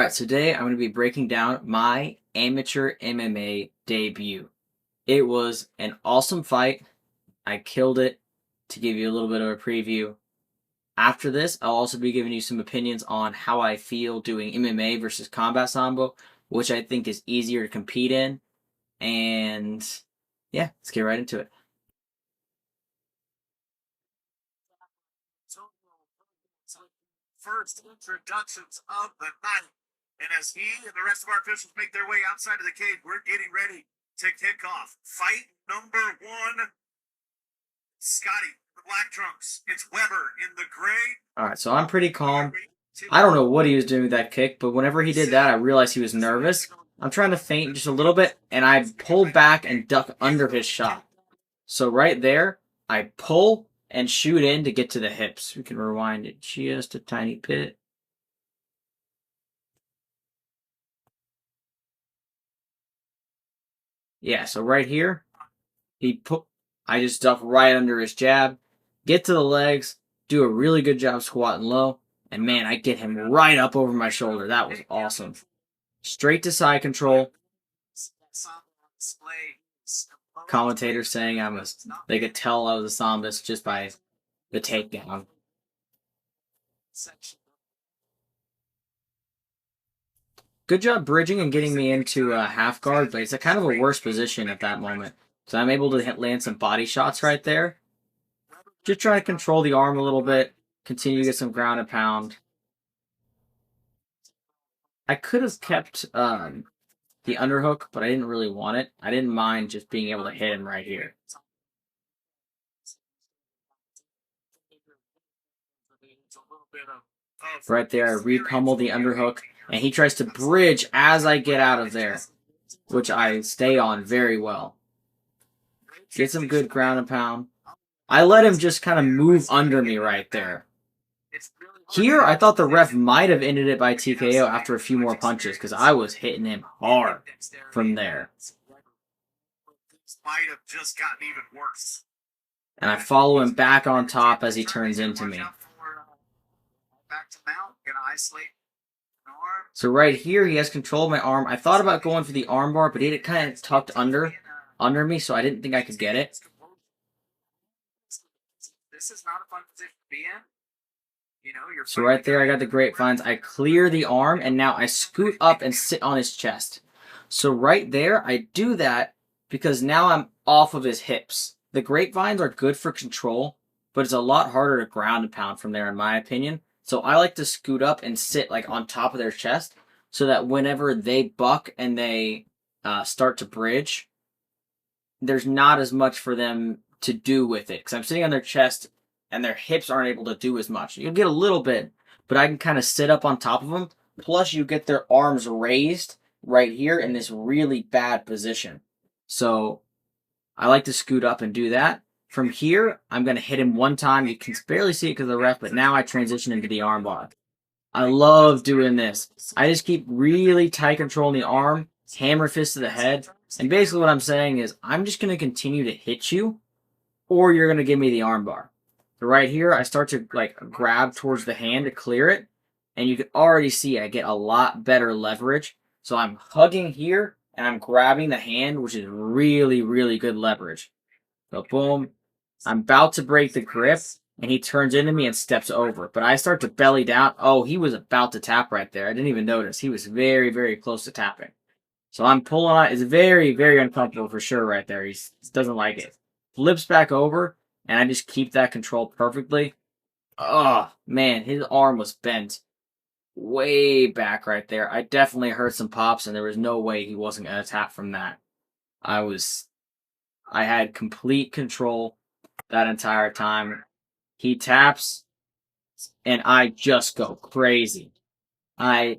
Alright, today I'm going to be breaking down my amateur MMA debut. It was an awesome fight. I killed it. To give you a little bit of a preview. After this, I'll also be giving you some opinions on how I feel doing MMA versus Combat Sambo, which I think is easier to compete in. And yeah, let's get right into it. First introductions of the night. And as he and the rest of our officials make their way outside of the cage, we're getting ready to kick off fight number one. Scotty, the black trunks. It's Weber in the gray. Alright, so I'm pretty calm. I don't know what he was doing with that kick, but whenever he did that, I realized he was nervous. I'm trying to feint just a little bit, and I pull back and duck under his shot. So right there, I pull and shoot in to get to the hips. We can rewind it just a tiny bit. Yeah, so right here, I just duck right under his jab, get to the legs, do a really good job squatting low, and man, I get him right up over my shoulder. That was awesome. Straight to side control. Commentators saying they could tell I was a Sambist just by the takedown. Good job bridging and getting me into a half guard, but it's a kind of a worse position at that moment. So I'm able to land some body shots right there. Just trying to control the arm a little bit, continue to get some ground and pound. I could have kept the underhook, but I didn't really want it. I didn't mind just being able to hit him right here. Right there, I re-pummel the underhook, and he tries to bridge as I get out of there, which I stay on very well. Get some good ground and pound. I let him just kind of move under me right there. Here, I thought the ref might have ended it by TKO after a few more punches, because I was hitting him hard from there. Might have just gotten even worse. And I follow him back on top as he turns into me. Back to mount, gonna isolate an arm. So right here, he has control of my arm. I thought about going for the armbar, but he had it kind of tucked under me, so I didn't think I could get it. This is not a fun position to be in. You know, so right there, I got the grapevines. I clear the arm, and now I scoot up and sit on his chest. So right there, I do that because now I'm off of his hips. The grapevines are good for control, but it's a lot harder to ground and pound from there, in my opinion. So I like to scoot up and sit like on top of their chest so that whenever they buck and they start to bridge, there's not as much for them to do with it. Because I'm sitting on their chest and their hips aren't able to do as much. You'll get a little bit, but I can kind of sit up on top of them. Plus you get their arms raised right here in this really bad position. So I like to scoot up and do that. From here, I'm going to hit him one time. You can barely see it because of the ref, but now I transition into the armbar. I love doing this. I just keep really tight controlling the arm, hammer fist to the head, and basically what I'm saying is I'm just going to continue to hit you, or you're going to give me the armbar. So right here, I start to like grab towards the hand to clear it, and you can already see I get a lot better leverage. So I'm hugging here, and I'm grabbing the hand, which is really, really good leverage. So boom. I'm about to break the grip, and he turns into me and steps over. But I start to belly down. Oh, he was about to tap right there. I didn't even notice. He was very, very close to tapping. So I'm pulling on. It's very, very uncomfortable for sure right there. He doesn't like it. Flips back over, and I just keep that control perfectly. Oh, man, his arm was bent way back right there. I definitely heard some pops, and there was no way he wasn't going to tap from that. I had complete control that entire time. He taps, and I just go crazy. Yeah,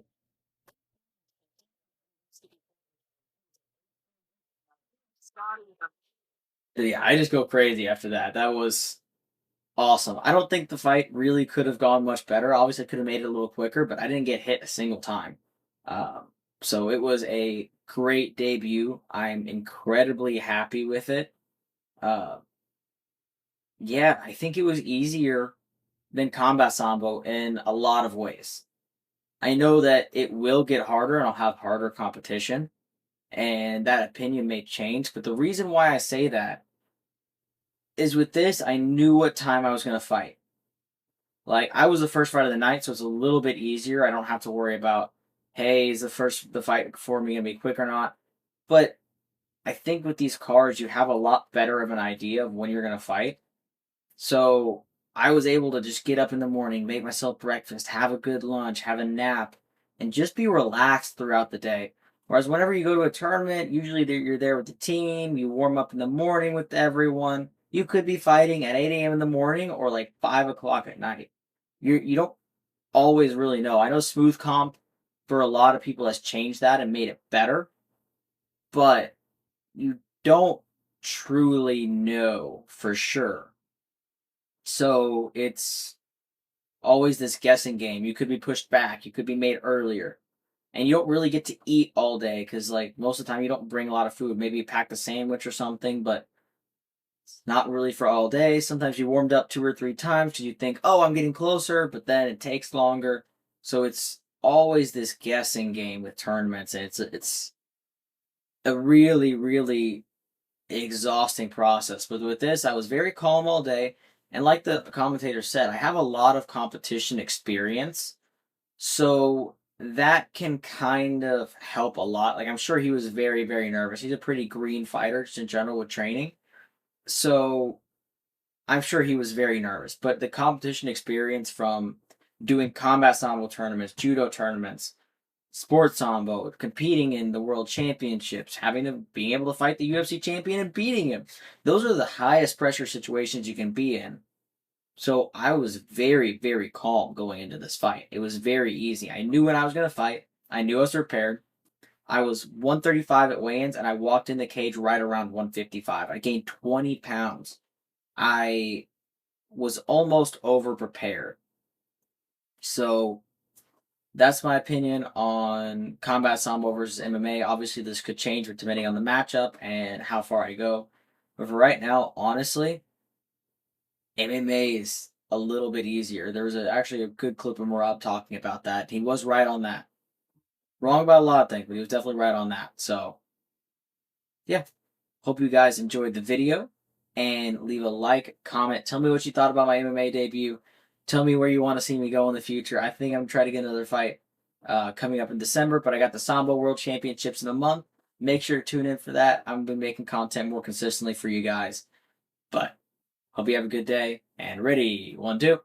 I just go crazy after that. That was awesome. I don't think the fight really could have gone much better. Obviously, I could have made it a little quicker, but I didn't get hit a single time. So it was a great debut. I'm incredibly happy with it. Yeah, I think it was easier than Combat Sambo in a lot of ways. I know that it will get harder and I'll have harder competition, and that opinion may change. But the reason why I say that is with this, I knew what time I was going to fight. Like, I was the first fight of the night, so it's a little bit easier. I don't have to worry about, hey, is the fight for me going to be quick or not? But I think with these cards, you have a lot better of an idea of when you're going to fight. So I was able to just get up in the morning, make myself breakfast, have a good lunch, have a nap, and just be relaxed throughout the day. Whereas whenever you go to a tournament, usually you're there with the team, you warm up in the morning with everyone. You could be fighting at 8 a.m. in the morning or like 5 o'clock at night. You don't always really know. I know Smooth Comp for a lot of people has changed that and made it better, but you don't truly know for sure. So it's always this guessing game. You could be pushed back, you could be made earlier, and you don't really get to eat all day because, like, most of the time you don't bring a lot of food. Maybe you packed a sandwich or something, but it's not really for all day. Sometimes you warmed up 2 or 3 times because you think, oh, I'm getting closer, but then it takes longer. So it's always this guessing game with tournaments, and it's a really, really exhausting process. But with this, I was very calm all day. And like the commentator said, I have a lot of competition experience. So that can kind of help a lot. Like, I'm sure he was very, very nervous. He's a pretty green fighter just in general with training. So I'm sure he was very nervous. But the competition experience from doing combat sambo tournaments, judo tournaments, sports sambo, competing in the world championships, being able to fight the UFC champion and beating him. Those are the highest pressure situations you can be in. So I was very, very calm going into this fight. It was very easy. I knew when I was going to fight. I knew I was prepared. I was 135 at weigh-ins, and I walked in the cage right around 155. I gained 20 pounds. I was almost over-prepared. So that's my opinion on Combat Sambo versus MMA. Obviously, this could change depending on the matchup and how far I go. But for right now, honestly, MMA is a little bit easier. There was actually a good clip of Murad talking about that. He was right on that. Wrong about a lot of things, but he was definitely right on that. So, yeah. Hope you guys enjoyed the video. And leave a like, comment. Tell me what you thought about my MMA debut. Tell me where you want to see me go in the future. I think I'm trying to get another fight coming up in December, but I got the Sambo World Championships in a month. Make sure to tune in for that. I'm going to be making content more consistently for you guys. But hope you have a good day. And ready, 1, 2.